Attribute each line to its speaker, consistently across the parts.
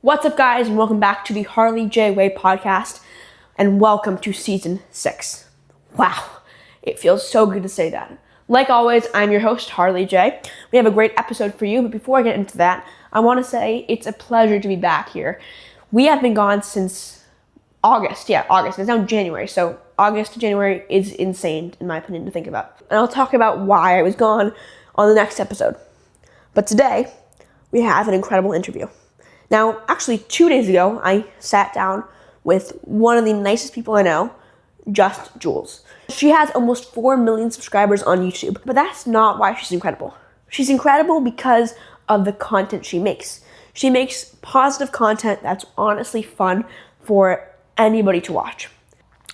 Speaker 1: What's up, guys, and welcome back to the Harley J. Way podcast, and welcome to season 6. Wow, it feels so good to say that. Like always, I'm your host, Harley J. We have a great episode for you, but before I get into that, I want to say it's a pleasure to be back here. We have been gone since August. August. It's now January, so August to January is insane, in my opinion, to think about. And I'll talk about why I was gone on the next episode. But today, we have an incredible interview. Now, actually, 2 days ago, I sat down with one of the nicest people I know, Jules. She has almost 4 million subscribers on YouTube, but that's not why she's incredible. She's incredible because of the content she makes. She makes positive content that's honestly fun for anybody to watch.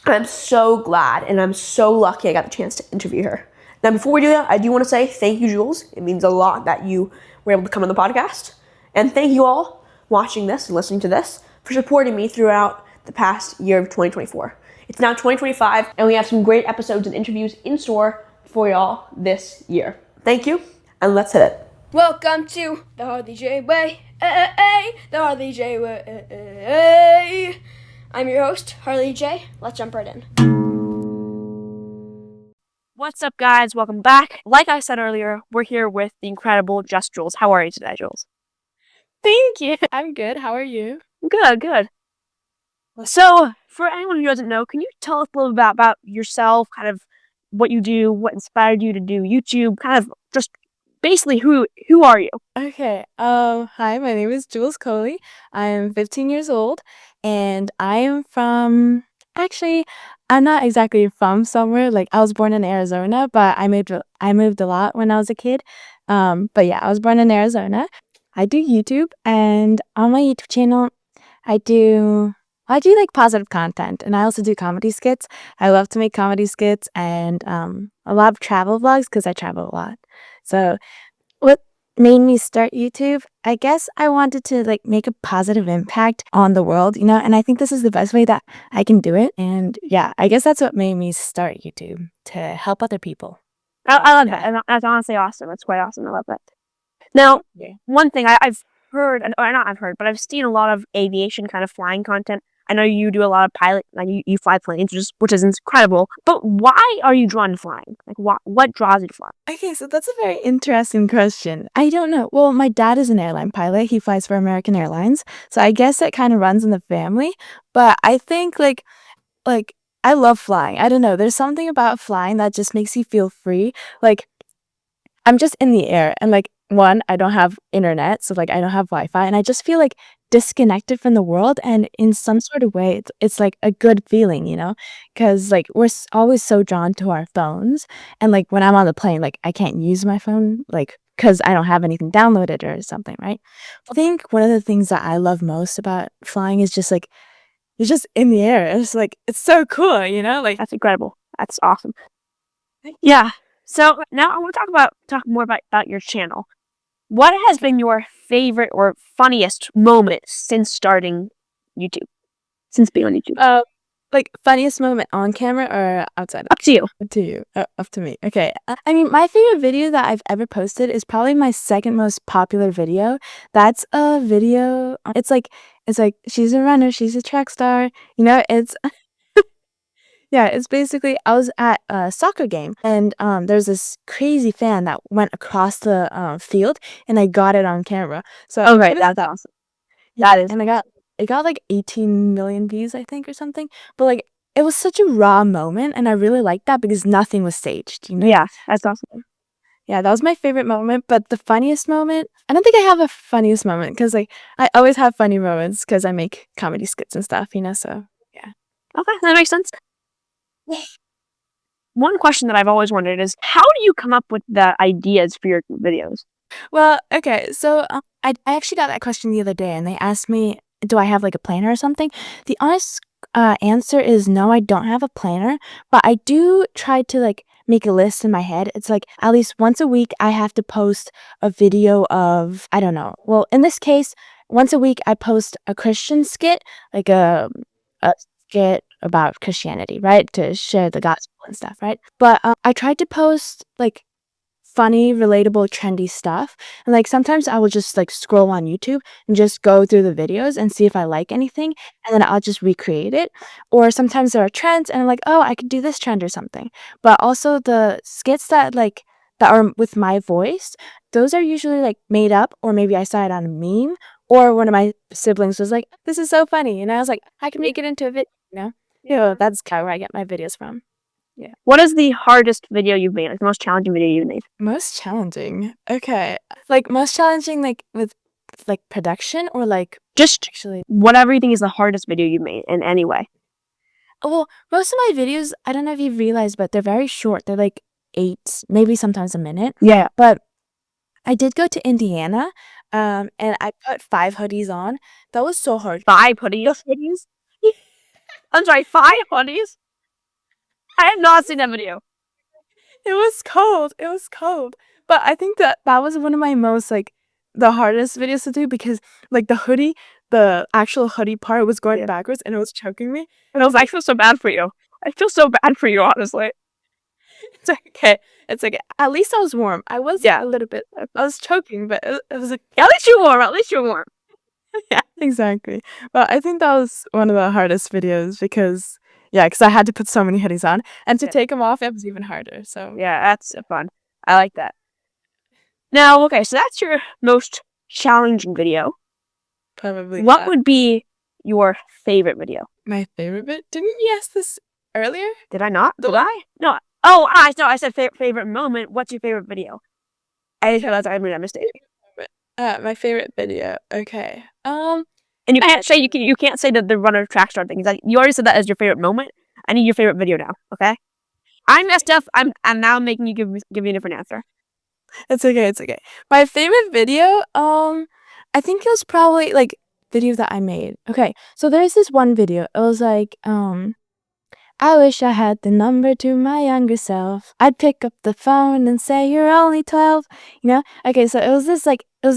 Speaker 1: I'm so glad and I'm so lucky I got the chance to interview her. Now, before we do that, I do want to say thank you, Jules. It means a lot that you were able to come on the podcast. And thank you all watching this and listening to this for supporting me throughout the past year of 2024. It's now 2025, and we have some great episodes and interviews in store for y'all this year. Thank you, and let's hit it. Welcome to the Harley J Way, the Harley J Way. I'm your host, Harley J. Let's jump right in. What's up, guys? Welcome back. Like I said earlier, we're here with the incredible Jules. How are you today, Jules?
Speaker 2: Thank you. I'm good. How are you?
Speaker 1: Good. So, for anyone who doesn't know, can you tell us a little bit about yourself, kind of what you do, what inspired you to do YouTube, kind of just basically who are you?
Speaker 2: Okay. Hi, my name is Jules Coley. I'm 15 years old, and I am from. Actually, I'm not exactly from somewhere. Like, I was born in Arizona, but I moved a lot when I was a kid. But yeah, I was born in Arizona. I do YouTube, and on my YouTube channel, I do like positive content, and I also do comedy skits. I love to make comedy skits and a lot of travel vlogs because I travel a lot. So what made me start YouTube? I guess I wanted to like make a positive impact on the world, and I think this is the best way that I can do it. And yeah, I guess that's what made me start YouTube, to help other people.
Speaker 1: I love that. And that's honestly awesome. That's quite awesome. I love that. Now, one thing I've heard, or not I've heard, but I've seen a lot of aviation kind of flying content. I know you do a lot of pilot, like you fly planes, which is incredible. But why are you drawn to flying? Like, what draws you to fly?
Speaker 2: Okay, so that's a very interesting question. I don't know. Well, my dad is an airline pilot. He flies for American Airlines. So I guess it kind of runs in the family. But I think like I love flying. I don't know. There's something about flying that just makes you feel free. Like, I'm just in the air, and like, one, I don't have internet, so like I don't have Wi-Fi, and I just feel like disconnected from the world, and in some sort of way it's like a good feeling, because like we're always so drawn to our phones, and like when I'm on the plane, like I can't use my phone, like because I don't have anything downloaded or something, right? I think one of the things that I love most about flying is just like you're just in the air. It's like it's so cool, like
Speaker 1: That's incredible. That's awesome. Yeah. So now I want to talk more about your channel. What has been your favorite or funniest moment since starting YouTube? Since being on YouTube?
Speaker 2: Like funniest moment on camera or outside?
Speaker 1: Up to you.
Speaker 2: Up to you. Up to me. Okay. I mean, my favorite video that I've ever posted is probably my second most popular video. That's a video. It's like she's a runner, she's a track star. It's yeah. It's basically I was at a soccer game, and there's this crazy fan that went across the field, and I got it on camera. So
Speaker 1: okay, that's awesome.
Speaker 2: That is, and it got like 18 million views, I think, or something. But like, it was such a raw moment, and I really liked that because nothing was staged.
Speaker 1: Yeah, that's awesome.
Speaker 2: Yeah, that was my favorite moment. But the funniest moment, I don't think I have a funniest moment because like I always have funny moments because I make comedy skits and stuff. So yeah.
Speaker 1: Okay, that makes sense. One question that I've always wondered is, how do you come up with the ideas for your videos?
Speaker 2: Well, okay, so I actually got that question the other day, and they asked me, do I have like a planner or something? The honest answer is no, I don't have a planner, but I do try to like make a list in my head. It's like at least once a week I have to post a video of, I don't know. Well, in this case, once a week I post a Christian skit, like a skit about Christianity, right? To share the gospel and stuff, right? But I tried to post like funny, relatable, trendy stuff. And like sometimes I will just like scroll on YouTube and just go through the videos and see if I like anything, and then I'll just recreate it. Or sometimes there are trends and I'm like, oh, I could do this trend or something. But also the skits that are with my voice, those are usually like made up, or maybe I saw it on a meme, or one of my siblings was like, this is so funny, and I was like, I can make it into a video, you know? Yeah, that's kind of where I get my videos from.
Speaker 1: Yeah. What is the hardest video you've made? Like the most challenging video you've made?
Speaker 2: Most challenging. Okay. Like most challenging, like with like production, or like
Speaker 1: Just
Speaker 2: actually.
Speaker 1: whatever you think is the hardest video you've made in any way.
Speaker 2: Well, most of my videos, I don't know if you've realized, but they're very short. They're like 8, maybe sometimes a minute.
Speaker 1: Yeah.
Speaker 2: But I did go to Indiana, and I put 5 hoodies on. That was so hard.
Speaker 1: 5 hoodies? I'm sorry, 5 hoodies? I have not seen that video.
Speaker 2: It was cold. It was cold. But I think that was one of my most like the hardest videos to do, because like the actual hoodie part was going backwards and it was choking me.
Speaker 1: And I feel so bad for you. I feel so bad for you, honestly.
Speaker 2: It's okay. It's okay. At least I was warm. I was a little bit. I was choking, but it was like,
Speaker 1: at least you're warm. At least you're warm.
Speaker 2: yeah, exactly. But I think that was one of the hardest videos because I had to put so many hoodies on, and to take them off, it was even harder. So
Speaker 1: yeah, that's fun. I like that. Now, okay, so that's your most challenging video.
Speaker 2: Probably.
Speaker 1: What would be your favorite video?
Speaker 2: My favorite bit? Didn't you ask this earlier?
Speaker 1: Did I not? Did I? No. Oh, I said favorite moment. What's your favorite video? I realized I made that mistake.
Speaker 2: My favorite video. Okay.
Speaker 1: And you can't say you can't say the runner track star thing. You already said that as your favorite moment. I need your favorite video now. Okay. I messed up. I'm now making you give me a different answer.
Speaker 2: It's okay. It's okay. My favorite video. I think it was probably like video that I made. Okay. So there's this one video. It was like I wish I had the number to my younger self. I'd pick up the phone and say, you're only 12, you know? Okay, so it was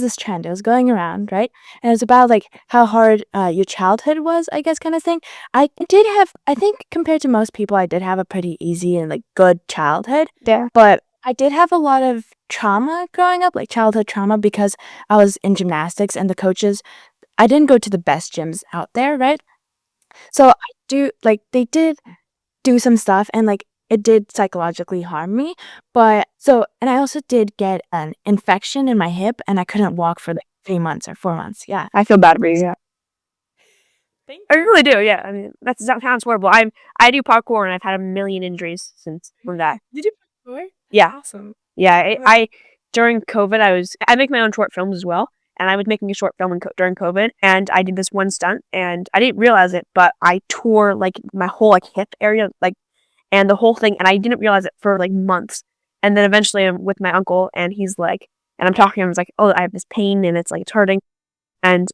Speaker 2: this trend. It was going around, right? And it was about, like, how hard your childhood was, I guess, kind of thing. I think compared to most people, I did have a pretty easy and, like, good childhood.
Speaker 1: Yeah.
Speaker 2: But I did have a lot of trauma growing up, like childhood trauma, because I was in gymnastics and the coaches, I didn't go to the best gyms out there, right? So they did do some stuff, and like it did psychologically harm me. And I also did get an infection in my hip, and I couldn't walk for like 3 months or 4 months. Yeah.
Speaker 1: I feel bad for you. Yeah. I really do. Yeah. I mean, that sounds horrible. I do parkour, and I've had a million injuries from that.
Speaker 2: Did you parkour?
Speaker 1: Yeah.
Speaker 2: Awesome.
Speaker 1: Yeah. I during COVID, I make my own short films as well. And I was making a short film during COVID, and I did this one stunt, and I didn't realize it, but I tore like my whole like hip area, like, and the whole thing, and I didn't realize it for like months. And then eventually I'm with my uncle, and he's like, and I'm talking to him, I was like, oh, I have this pain, and it's hurting, and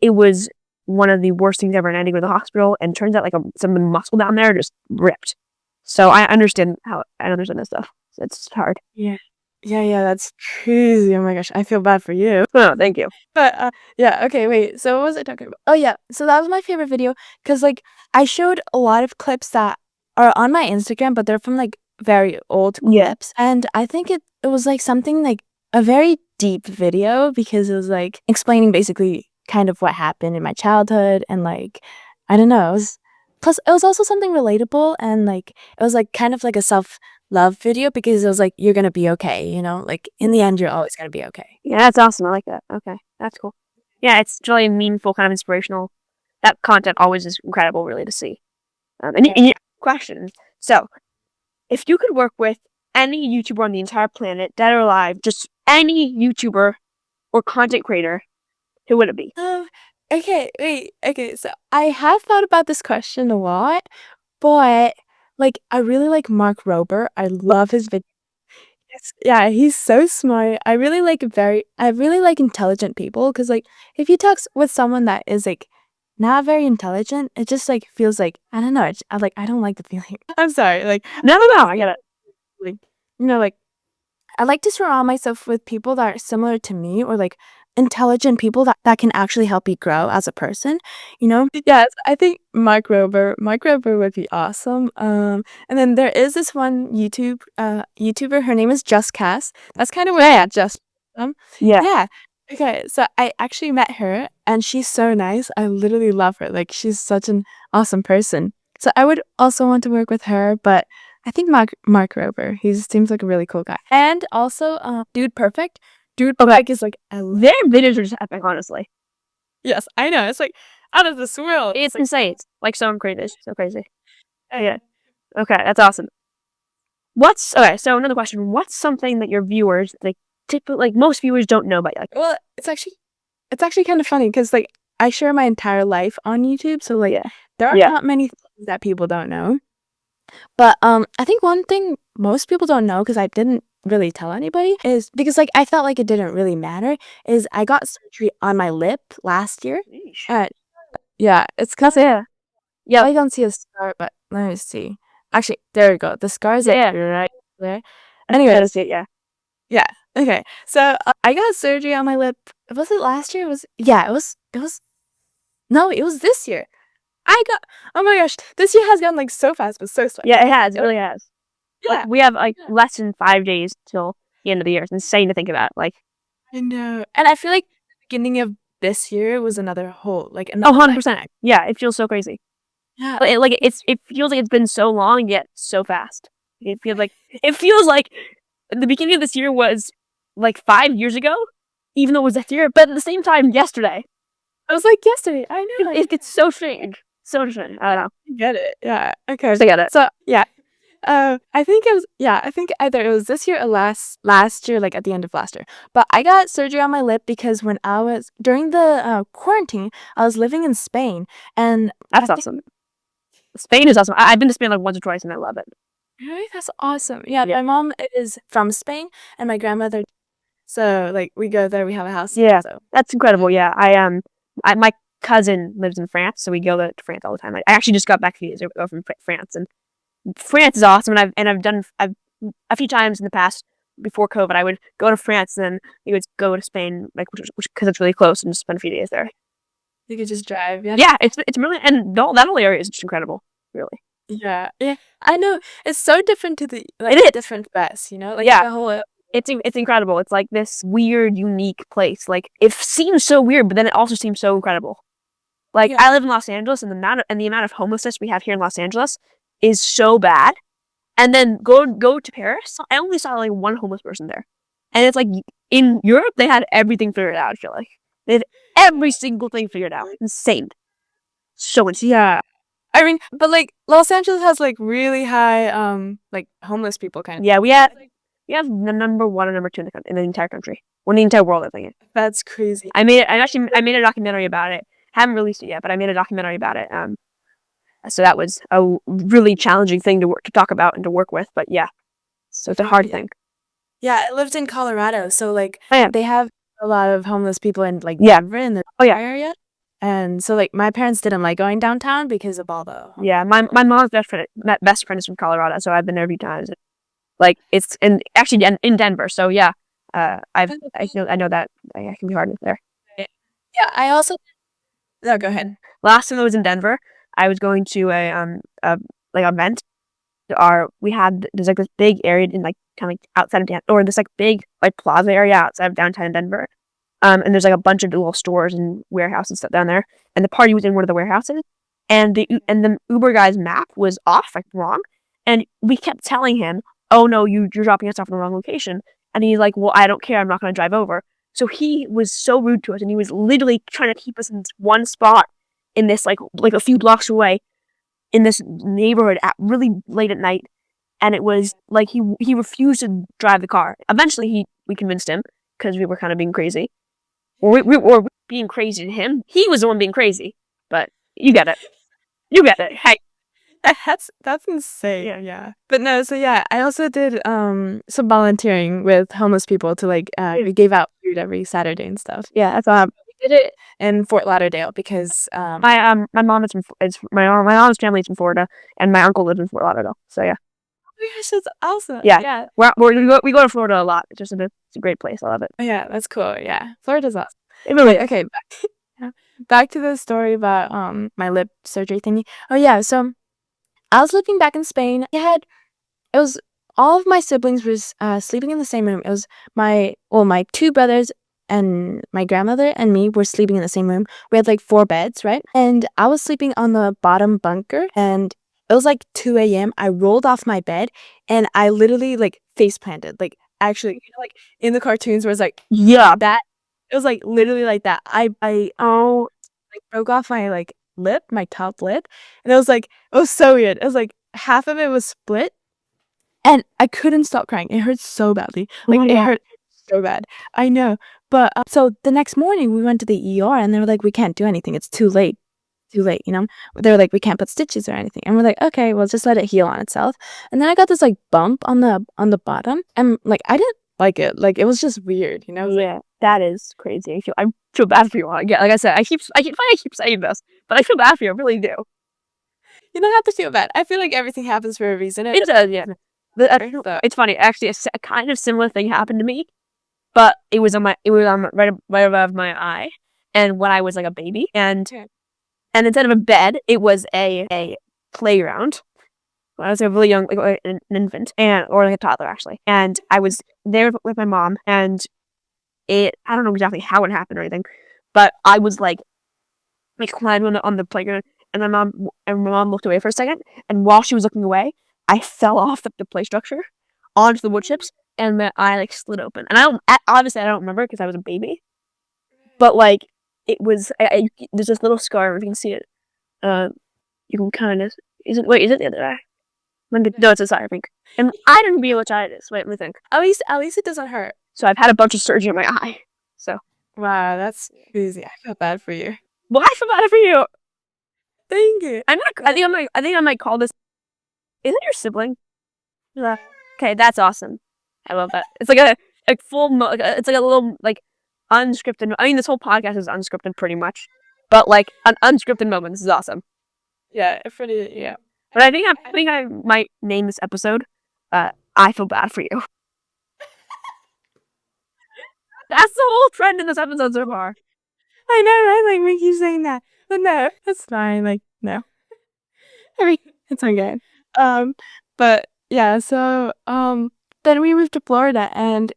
Speaker 1: it was one of the worst things ever. And I had to go to the hospital, and it turns out like some of the muscle down there just ripped. So I understand this stuff. So it's hard.
Speaker 2: Yeah. Yeah, that's crazy. Oh my gosh, I feel bad for you.
Speaker 1: Oh, thank you.
Speaker 2: But yeah, okay, wait. So what was I talking about? Oh yeah, so that was my favorite video because like I showed a lot of clips that are on my Instagram, but they're from like very old clips, and I think it was like something like a very deep video because it was like explaining basically kind of what happened in my childhood, and like I don't know. Plus, it was also something relatable, and like it was like kind of like a self-love video because it was like you're gonna be okay, you know, like in the end you're always gonna be okay.
Speaker 1: Yeah, that's awesome. I like that. Okay, that's cool. Yeah, it's really meaningful, kind of inspirational. That content always is incredible, really, to see. And questions. So, if you could work with any YouTuber on the entire planet, dead or alive, just any YouTuber or content creator, who would it be?
Speaker 2: Okay, wait. Okay, so I have thought about this question a lot, but like I really like Mark Rober. I love his videos. Yeah, he's so smart. I really like intelligent people because like if you talk with someone that is like not very intelligent, it just like feels like I don't know. I don't like the feeling. I'm sorry. Like
Speaker 1: No, I get it.
Speaker 2: Like like I like to surround myself with people that are similar to me or like intelligent people that can actually help you grow as a person, you know? Yes, I think Mark Rober would be awesome. And then there is this one YouTuber, her name is Just Cass. That's kind of where I just
Speaker 1: Yeah.
Speaker 2: yeah. Okay, so I actually met her and she's so nice. I literally love her. Like she's such an awesome person. So I would also want to work with her, but I think Mark Rober. He seems like a really cool guy. And also Dude Perfect. Dude Perfect is like
Speaker 1: Their videos are just epic, honestly.
Speaker 2: yes, I know. It's like out of this world.
Speaker 1: It's insane. It's like so crazy. So crazy. Yeah. Okay, that's awesome. Okay, so another question. What's something that your viewers, like most viewers don't know about you? Like,
Speaker 2: Well, it's actually kind of funny because like I share my entire life on YouTube, so like there are not many things that people don't know. But I think one thing most people don't know because I didn't really tell anybody is because like I felt like it didn't really matter is I got surgery on my lip last year. Yeah, it's cause yeah, I don't see a scar, but let me see. Actually, there we go. The scar is like right there. Anyway,
Speaker 1: that's it, yeah.
Speaker 2: yeah. Okay. So I got surgery on my lip. Was it last year? No, it was this year. Oh my gosh, this year has gone like so fast, but so slow.
Speaker 1: Yeah, it has. It really has.
Speaker 2: Yeah.
Speaker 1: Like, we have like less than 5 days till the end of the year. It's insane to think about. Like,
Speaker 2: I know. And I feel like the beginning of this year was another whole like
Speaker 1: oh, 100%. Yeah, it feels so crazy.
Speaker 2: Yeah.
Speaker 1: It feels like it's been so long yet so fast. It feels like the beginning of this year was like 5 years ago, even though it was this year, but at the same time yesterday.
Speaker 2: I was like yesterday. I know.
Speaker 1: It gets so strange. So strange. I don't know.
Speaker 2: I get it. Yeah. Okay.
Speaker 1: I get it.
Speaker 2: So yeah. I think either it was this year or last year, like at the end of last year. But I got surgery on my lip because when I was during the quarantine, I was living in Spain, and
Speaker 1: that's awesome. Spain is awesome. I've been to Spain like once or twice, and I love it.
Speaker 2: Really, that's awesome. Yeah, my mom is from Spain, and my grandmother. So like we go there, we have a house.
Speaker 1: Yeah,
Speaker 2: so
Speaker 1: that's incredible. Yeah, my cousin lives in France, so we go to France all the time. I actually just got back a few years ago from France, and France is awesome. And I've a few times in the past before COVID, I would go to France, and then we would go to Spain, like which because it's really close, and just spend a few days there.
Speaker 2: You could just drive. Yeah.
Speaker 1: Yeah, it's really, and that whole area is just incredible. Really.
Speaker 2: Yeah. I know. It's so different to the different West, you know? Like the whole
Speaker 1: it's incredible. It's like this weird, unique place. Like it seems so weird, but then it also seems so incredible. Like I live in Los Angeles, and the amount of homelessness we have here in Los Angeles is so bad. And then go to Paris. I only saw like one homeless person there, and it's like in Europe they had everything figured out. I feel like they had every single thing figured out. Insane. So insane.
Speaker 2: Yeah. I mean, but like Los Angeles has like really high like homeless people kind of.
Speaker 1: Yeah, we have the number 1 and number 2 in the entire country. Or in the entire world, I think.
Speaker 2: That's crazy.
Speaker 1: I made a documentary about it. Haven't released it yet, but I made a documentary about it. So that was a really challenging thing to talk about and to work with, but yeah. So it's a hard thing.
Speaker 2: Yeah, I lived in Colorado, so like they have a lot of homeless people in like Denver in the area. And so like my parents didn't like going downtown because of all the
Speaker 1: my mom's best friend is from Colorado, so I've been there a few times. Like it's actually in Denver, so yeah. I know that it can be hard there.
Speaker 2: Yeah, I also go ahead.
Speaker 1: Last time I was in Denver, I was going to a event. There's like this big area in like kind of like outside of Denver, or this like big like plaza area outside of downtown Denver. And there's like a bunch of little stores and warehouses and stuff down there. And the party was in one of the warehouses, and the Uber guy's map was off, like wrong. And we kept telling him, "Oh no, you're dropping us off in the wrong location." And he's like, "Well, I don't care. I'm not going to drive over." So he was so rude to us, and he was literally trying to keep us in this one spot in this like a few blocks away in this neighborhood at really late at night. And it was like he refused to drive the car. Eventually, we convinced him because we were kind of being crazy. Or we were being crazy to him. He was the one being crazy. But you get it. You get it. Hey.
Speaker 2: That's insane. Yeah. But no, so yeah, I also did some volunteering with homeless people to like we gave out food every Saturday and stuff.
Speaker 1: Yeah, that's all.
Speaker 2: We did it in Fort Lauderdale because
Speaker 1: my mom my mom's family is from Florida, and my uncle lives in Fort Lauderdale. So yeah.
Speaker 2: Oh my gosh, that's awesome.
Speaker 1: Yeah. We go to Florida a lot. It's a great place. I love it.
Speaker 2: Oh, yeah, that's cool. Yeah, Florida's awesome. Anyway, okay, back to the story about my lip surgery thingy. Oh yeah, so I was living back in Spain. It was all of my siblings was sleeping in the same room. It was my two brothers and my grandmother and me were sleeping in the same room. We had like 4 beds, right? And I was sleeping on the bottom bunker, and it was like 2 a.m. I rolled off my bed and I literally like face planted. Like actually, like in the cartoons where it's like, yeah, that it was like literally like that. I like broke off my like lip, my top lip, and it was so weird. It was like half of it was split, and I couldn't stop crying. It hurt so badly. Like, it hurt so bad. I know. But, so the next morning, we went to the ER, and they were like, "We can't do anything. It's too late. Too late," you know? They were like, "We can't put stitches or anything." And we're like, "Okay, well, just let it heal on itself." And then I got this, like, bump on the bottom, and, like, I didn't like it. Like, it was just weird, you know?
Speaker 1: Yeah, that is crazy. I feel bad for you. Yeah, like I said, I keep saying this, but I feel bad for you. I really do.
Speaker 2: You don't have to feel bad. I feel like everything happens for a reason.
Speaker 1: It does, yeah. It's funny. Actually, a kind of similar thing happened to me, but it was on right above my eye, and when I was like a baby, and instead of a bed, it was a playground. When I was a really young, like an infant, or like a toddler actually, and I was there with my mom, and I don't know exactly how it happened or anything, but I was like climbing on the playground, and my mom looked away for a second, and while she was looking away, I fell off the play structure onto the wood chips, and my eye like split open. And obviously I don't remember because I was a baby, but like it was. There's this little scar. If you can see it, you can kind of. Is it the other eye? No, it's this eye, I think. And I didn't reveal which eye it is. Wait, let me think.
Speaker 2: At least it doesn't hurt.
Speaker 1: So I've had a bunch of surgery in my eye. So
Speaker 2: Wow, that's crazy. I feel bad for you.
Speaker 1: well, I feel bad for you.
Speaker 2: Thank you.
Speaker 1: I think I might call this. Is it your sibling? Yeah. Okay, that's awesome. I love that. It's like a full. It's like a little like unscripted. I mean, this whole podcast is unscripted pretty much, but like an unscripted moment. This is awesome.
Speaker 2: Yeah, yeah.
Speaker 1: But I think I might name this episode. I feel bad for you. That's the whole trend in this episode so far.
Speaker 2: I know, right? Like, we keep saying that. But no, that's fine. Like, no. I mean, it's okay. But yeah, so, then we moved to Florida, and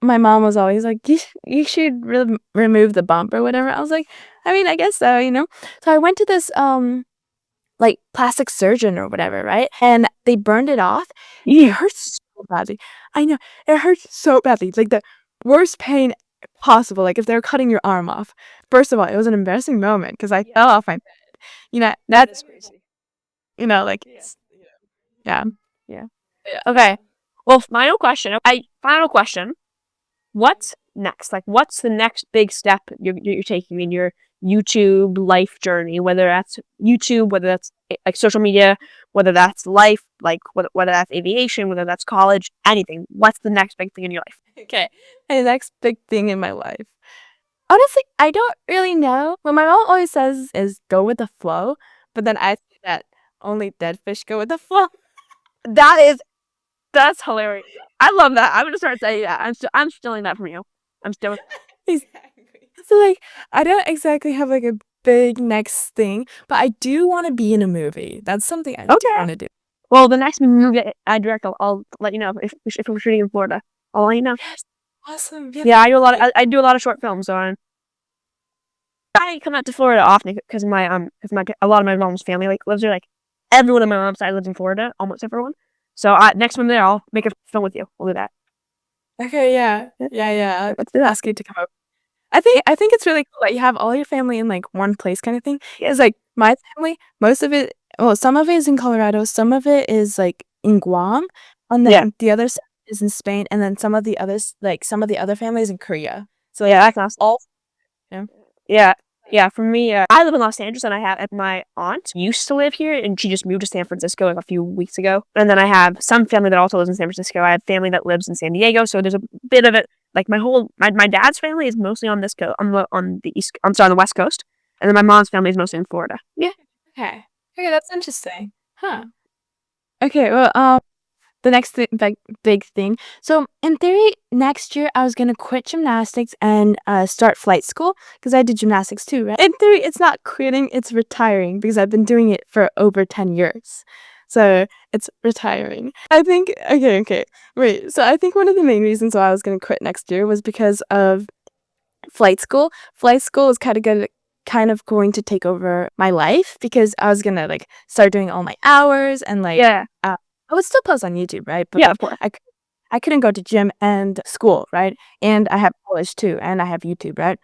Speaker 2: my mom was always like, you should remove the bump or whatever. I was like, I mean, I guess so, you know? So I went to this, like, plastic surgeon or whatever, right? And they burned it off. It hurts so badly. I know. It hurts so badly. Like, the worst pain possible. Like, if they were cutting your arm off. First of all, it was an embarrassing moment because I fell off my bed. You know,
Speaker 1: That is crazy.
Speaker 2: you know, like, yeah.
Speaker 1: Okay. Well, final question. What's next? Like, what's the next big step you're taking in your YouTube life journey? Whether that's YouTube, whether that's like social media, whether that's life, like whether that's aviation, whether that's college, anything. What's the next big thing in your life?
Speaker 2: Okay. And the next big thing in my life. Honestly, I don't really know. What my mom always says is go with the flow, but then I say that only dead fish go with the flow.
Speaker 1: That's hilarious. I love that. I'm gonna start saying that. I'm stealing that from you. I'm stealing.
Speaker 2: Exactly. So, like, I don't exactly have, like, a big next thing, but I do want to be in a movie. That's something I want to do.
Speaker 1: Well, the next movie I direct, I'll let you know if we're shooting in Florida. I'll let you know.
Speaker 2: Yes. Awesome.
Speaker 1: Yeah, I do a lot of short films, so I come out to Florida often because a lot of my mom's family like lives there. Like everyone on my mom's side lives in Florida, almost everyone. So next time I'm there, I'll make a film with you. We'll do that.
Speaker 2: Okay, yeah. Let's ask you to come over. I think it's really cool that you have all your family in like one place kind of thing. It's like my family, most of it, well, some of it is in Colorado, some of it is like in Guam, and then the other side is in Spain, and then some of the other families in Korea. So
Speaker 1: yeah, that's awesome.
Speaker 2: all.
Speaker 1: Yeah. For me, I live in Los Angeles, and I have my aunt used to live here, and she just moved to San Francisco like a few weeks ago. And then I have some family that also lives in San Francisco. I have family that lives in San Diego, so there's a bit of it. Like my dad's family is mostly on this coast, on the West Coast, and then my mom's family is mostly in Florida. Yeah.
Speaker 2: Okay, that's interesting. Huh. Okay, well, the next big thing. So in theory, next year I was gonna quit gymnastics and start flight school because I did gymnastics too, right? In theory, it's not quitting, it's retiring because I've been doing it for over 10 years. So it's retiring. I think, okay, wait. So I think one of the main reasons why I was gonna quit next year was because of flight school. Flight school is kind of going to take over my life because I was gonna like start doing all my hours and like
Speaker 1: Yeah.
Speaker 2: I would still post on YouTube, right? But
Speaker 1: Yeah, of course.
Speaker 2: I couldn't go to gym and school, right? And I have college too, and I have YouTube, right?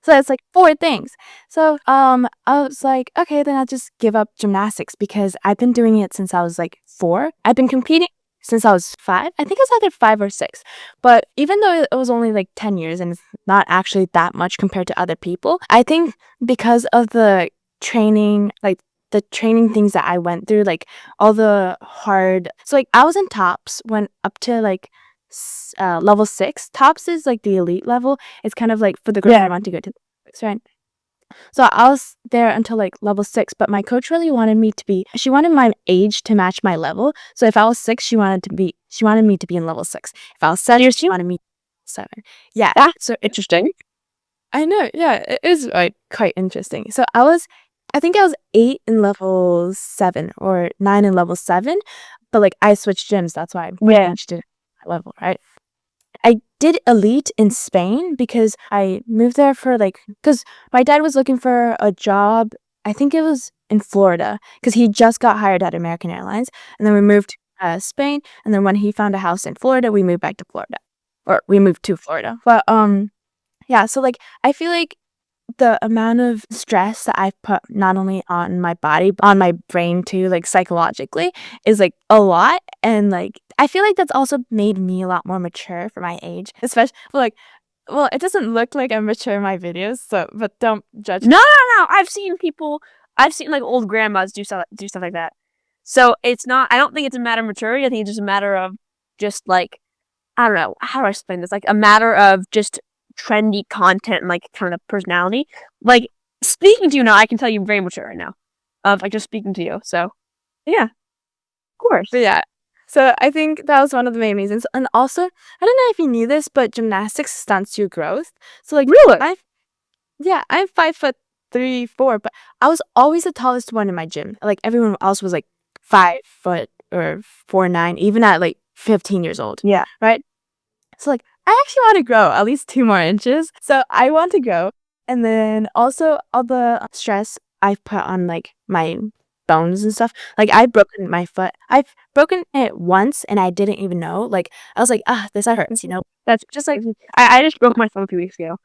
Speaker 2: So it's like 4 things. So I was like, okay, then I'll just give up gymnastics because I've been doing it since I was like 4. I've been competing since I was 5. I think it was either 5 or 6. But even though it was only like 10 years and it's not actually that much compared to other people, I think because of the training, like the training things that I went through, like all the hard. So like I was in tops, went up to like level 6. Tops is like the elite level. It's kind of like for the girls
Speaker 1: Yeah.
Speaker 2: who want to go to the right? So I was there until like level 6, but my coach really wanted me to be. She wanted my age to match my level. So if I was 6, she wanted me to be in level 6. If I was 7, she wanted me 7. Yeah,
Speaker 1: That's so interesting.
Speaker 2: I know. Yeah, it is like quite interesting. So I think I was 8 in level 7 or 9 in level 7, but like I switched gyms. That's why I
Speaker 1: Yeah.
Speaker 2: changed it level, right? I did elite in Spain because I moved there for like because my dad was looking for a job. I think it was in Florida because he just got hired at American Airlines, and then we moved to Spain. And then when he found a house in Florida, we moved back to Florida, or we moved to Florida. But yeah. So like I feel like the amount of stress that I've put not only on my body, but on my brain too, like psychologically, is like a lot. And like I feel like that's also made me a lot more mature for my age. Especially well, it doesn't look like I'm mature in my videos, so but don't judge.
Speaker 1: No. I've seen like old grandmas do stuff like that. So it's not. I don't think it's a matter of maturity. I think it's just a matter of just like I don't know how do I explain this. Like a matter of just trendy content and like kind of personality. Like speaking to you now, I can tell you're very mature right now. Of like just speaking to you. So yeah, of course.
Speaker 2: But yeah. So I think that was one of the main reasons. And also, I don't know if you knew this, but gymnastics stunts your growth. So like
Speaker 1: Really?
Speaker 2: I'm 5'3", 4", but I was always the tallest one in my gym. Like everyone else was like 5 foot or 4'9", even at like 15 years old.
Speaker 1: Yeah.
Speaker 2: Right? So like I actually want to grow at least 2 more inches. So I want to grow. And then also all the stress I've put on like my bones and stuff. Like I've broken my foot. I've broken it once and I didn't even know. Like I was like, this hurts, you know?
Speaker 1: That's just like I just broke my thumb a few weeks ago,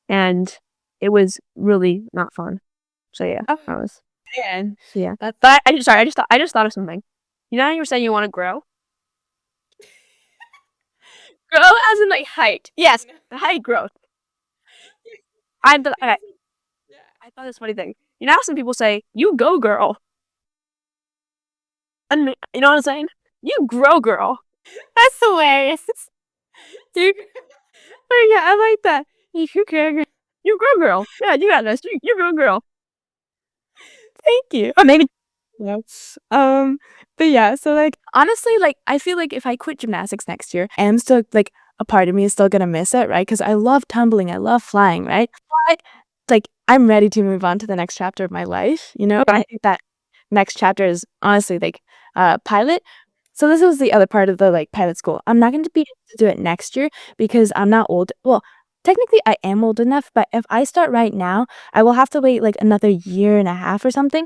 Speaker 1: and it was really not fun. So yeah,
Speaker 2: Oh,
Speaker 1: I was.
Speaker 2: man.
Speaker 1: Yeah,
Speaker 2: That's
Speaker 1: but I just thought of something. You know how you were saying you want to grow? Grow as in like height. Yes, the height growth. I thought this funny thing. You know how some people say, "You go, girl," and you know what I'm saying? You grow, girl.
Speaker 2: That's hilarious. Dude. Oh yeah, I like that. You grow, girl.
Speaker 1: You grow, girl. Yeah, you got this. You grow, girl.
Speaker 2: Thank you.
Speaker 1: Or maybe
Speaker 2: Yes. But yeah, so like honestly, like I feel like if I quit gymnastics next year, I am still like a part of me is still gonna miss it, right? Because I love tumbling, I love flying, right? But like I'm ready to move on to the next chapter of my life, you know? I think that next chapter is honestly like pilot. So this was the other part of the like pilot school. I'm not going to be able to do it next year because I'm not old. Well, technically I am old enough, but if I start right now, I will have to wait like another year and a half or something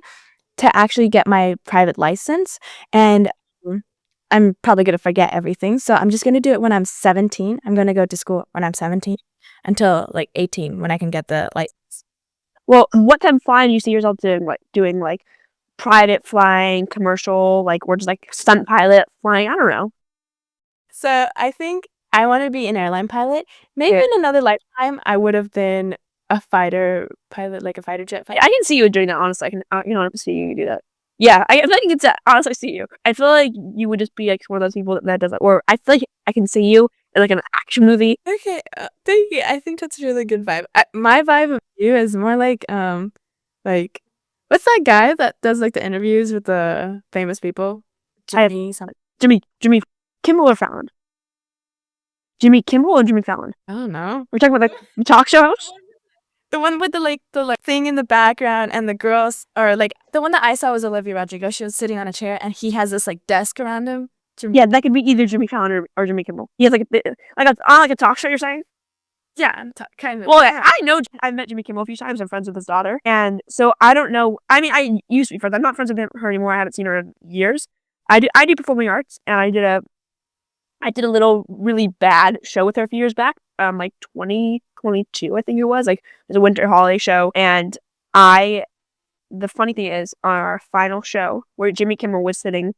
Speaker 2: to actually get my private license. And I'm probably going to forget everything. So I'm just going to do it when I'm 17. I'm going to go to school when I'm 17 until like 18 when I can get the license.
Speaker 1: well, what type of flying do you see yourself doing? Like doing like private flying, commercial, like or just like stunt pilot flying? I don't know.
Speaker 2: So I think I want to be an airline pilot. Maybe
Speaker 1: Yeah.
Speaker 2: in another lifetime, I would have been a fighter pilot, like a fighter jet pilot.
Speaker 1: I can see you doing that. Honestly, I can honestly see you do that. Yeah, I feel like it's honestly see you. I feel like you would just be like one of those people that does that. Or I feel like I can see you in like an action movie.
Speaker 2: Okay, thank you. I think that's a really good vibe. My vibe of you is more like what's that guy that does like the interviews with the famous people?
Speaker 1: I have
Speaker 2: Jimmy something.
Speaker 1: Jimmy Kimmel or Fallon? Jimmy Kimmel or Jimmy Fallon?
Speaker 2: I don't know.
Speaker 1: We're talking about the talk show host?
Speaker 2: The one with the thing in the background and the girls, or like the one that I saw was Olivia Rodrigo. She was sitting on a chair and he has this like desk around him.
Speaker 1: Yeah, that could be either Jimmy Fallon or Jimmy Kimmel. He has like a talk show. You're saying?
Speaker 2: Yeah, kind of.
Speaker 1: Well, I know I've met Jimmy Kimmel a few times. I'm friends with his daughter, and so I don't know. I mean, I used to be friends. I'm not friends with her anymore. I haven't seen her in years. I do performing arts, and I did a little really bad show with her a few years back, like 2022, I think it was. Like, it was a winter holiday show, and the funny thing is, on our final show, where Jimmy Kimmel was sitting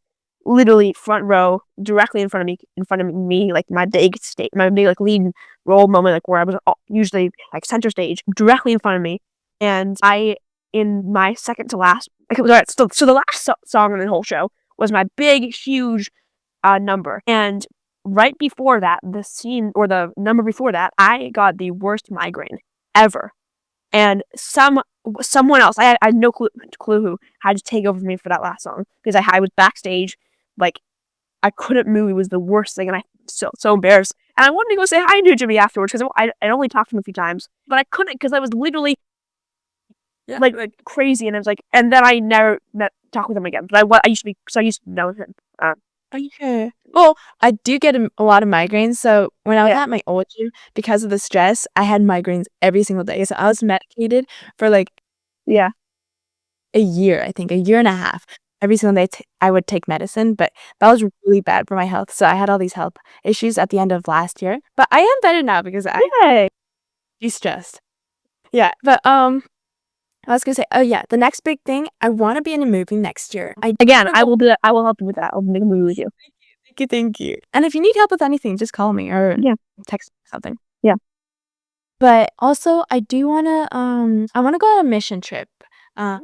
Speaker 1: literally front row, directly in front of me, like my big like lead role moment, like where I was usually like center stage, directly in front of me, and in my second to last, like, so the last song in the whole show was my big, huge number, and right before that, the number before that, I got the worst migraine ever. And someone else, I had no clue who, had to take over for me for that last song, because I was backstage, like, I couldn't move. It was the worst thing, and I so embarrassed. And I wanted to go say hi to Jimmy afterwards, because I'd only talked to him a few times, but I couldn't, because I was literally like crazy, and I was like, and then I never talked with him again. But I used to know him.
Speaker 2: Okay. Well, I do get a lot of migraines. So when I was at my old gym, because of the stress, I had migraines every single day. So I was medicated for like a year, I think, a year and a half. Every single day I would take medicine, but that was really bad for my health. So I had all these health issues at the end of last year. But I am better now because I de-stressed. Yeah. But I was gonna say, oh yeah, the next big thing, I want to be in a movie next year.
Speaker 1: I will help you with that. I'll make a movie with you.
Speaker 2: Thank you. And if you need help with anything, just call me or text me something.
Speaker 1: Yeah.
Speaker 2: But also, I do wanna I wanna go on a mission trip. Yeah,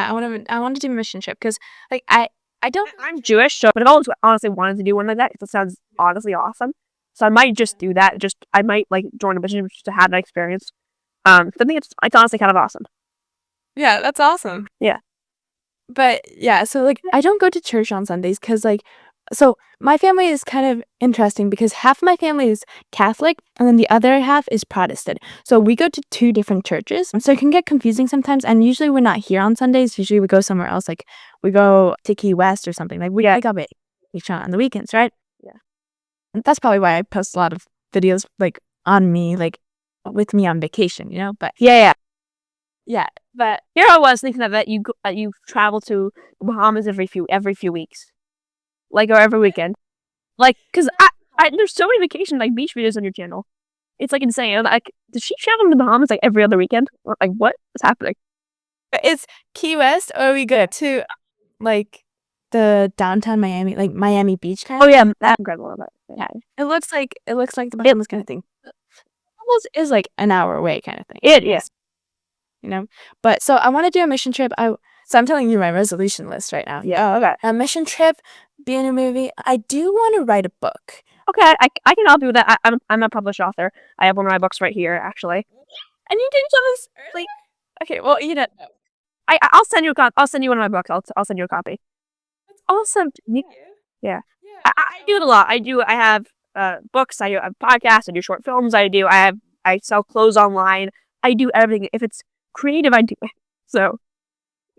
Speaker 2: I want to do a mission trip because like I don't.
Speaker 1: I'm Jewish, so I've always honestly wanted to do one like that. It sounds honestly awesome. So I might just do that. I might like join a mission just to have that experience. I think it's honestly kind of awesome.
Speaker 2: Yeah, that's awesome.
Speaker 1: Yeah.
Speaker 2: But yeah, so like I don't go to church on Sundays because like, so my family is kind of interesting because half my family is Catholic and then the other half is Protestant. So we go to two different churches. So it can get confusing sometimes. And usually we're not here on Sundays. Usually we go somewhere else. Like we go to Key West or something. Like we like up at on the weekends, right?
Speaker 1: Yeah.
Speaker 2: And that's probably why I post a lot of videos like on me, like with me on vacation, you know? But yeah. But
Speaker 1: here I was thinking that you travel to the Bahamas every few weeks, like, or every weekend, like, because I there's so many vacation like beach videos on your channel. It's like insane. Like, does she travel to the Bahamas like every other weekend? Like, what is happening?
Speaker 2: It's Key West, or we go to like the downtown Miami, like Miami Beach kind of.
Speaker 1: Oh yeah, that's incredible.
Speaker 2: Yeah, it looks like the Bahamas kind of thing. Almost is like an hour away kind of thing.
Speaker 1: It is.
Speaker 2: You know, but so I want to do a mission trip. So I'm telling you my resolution list right now.
Speaker 1: Yeah. Oh, okay.
Speaker 2: A mission trip, be in a movie. I do want to write a book.
Speaker 1: Okay, I can help you with that. I'm a published author. I have one of my books right here, actually.
Speaker 2: And you didn't show this early. Okay, well, you know,
Speaker 1: I'll send you I'll send you one of my books. I'll send you a copy.
Speaker 2: That's awesome.
Speaker 1: Yeah. I do it a lot. I have books. I have podcasts. I do short films. I sell clothes online. I do everything. If it's creative, I do it. So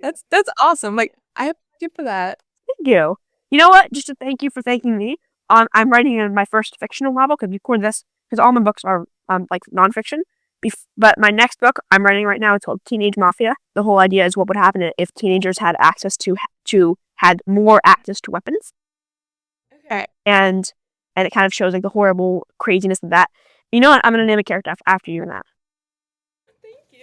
Speaker 2: that's awesome. Like, I have you for that.
Speaker 1: Thank you. You know what? Just to thank you for thanking me. I'm writing my first fictional novel because all my books are like nonfiction. But my next book I'm writing right now is called Teenage Mafia. The whole idea is what would happen if teenagers had more access to weapons.
Speaker 2: Okay.
Speaker 1: And it kind of shows like the horrible craziness of that. You know what? I'm gonna name a character after you in that.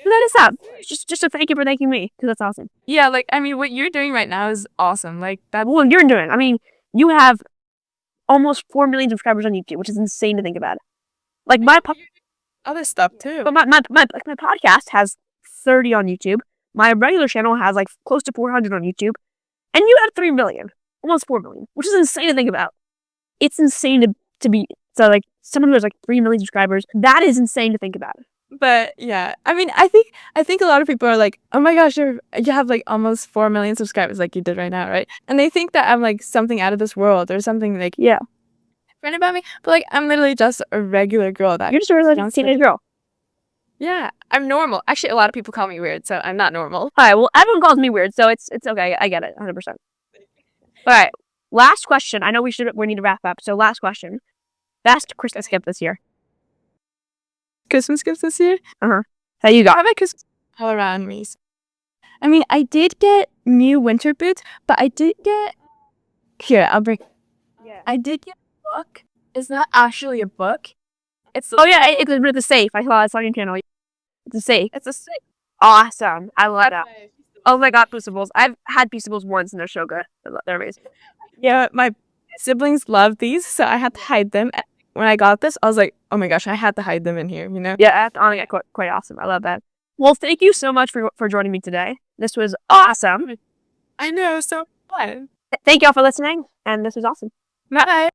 Speaker 1: That is out. Just to thank you for thanking me, because that's awesome.
Speaker 2: Yeah, like, I mean, what you're doing right now is awesome. Like, that.
Speaker 1: Well, you're doing. I mean, you have almost 4 million subscribers on YouTube, which is insane to think about. Like, my
Speaker 2: other stuff too.
Speaker 1: But my podcast has 30 on YouTube. My regular channel has like close to 400 on YouTube, and you have 3 million, almost 4 million, which is insane to think about. It's insane to be so like someone who has like 3 million subscribers. That is insane to think about.
Speaker 2: But yeah, I mean, I think a lot of people are like, oh my gosh, you have like almost 4 million subscribers, like you did right now, right? And they think that I'm like something out of this world or something like
Speaker 1: Yeah.
Speaker 2: different about me. But like, I'm literally just a regular girl. You're
Speaker 1: just a regular teenage girl.
Speaker 2: Yeah, I'm normal. Actually, a lot of people call me weird, so I'm not normal.
Speaker 1: All right. Well, everyone calls me weird, so it's okay. I get it, 100%. All right. Last question. I know we need to wrap up. So last question. Best Christmas gift this year.
Speaker 2: Christmas gifts this year?
Speaker 1: How you
Speaker 2: I
Speaker 1: got?
Speaker 2: have my Christmas all around me. I mean, I did get new winter boots, but I did get here. I'll bring.
Speaker 1: Yeah.
Speaker 2: I did get a book. It's not actually a book. It's
Speaker 1: It's with the safe. I saw it on your channel. It's a safe.
Speaker 2: It's a safe.
Speaker 1: Awesome. I love that. Oh my god, Peaceables. I've had Peaceables once and they're so good. They're amazing.
Speaker 2: Yeah, my siblings love these, so I had to hide them. And when I got this, I was like, oh my gosh, I had to hide them in here, you know?
Speaker 1: Yeah, that's honestly quite awesome. I love that. Well, thank you so much for joining me today. This was awesome.
Speaker 2: I know, so fun.
Speaker 1: Thank y'all for listening, and this was awesome.
Speaker 2: Bye.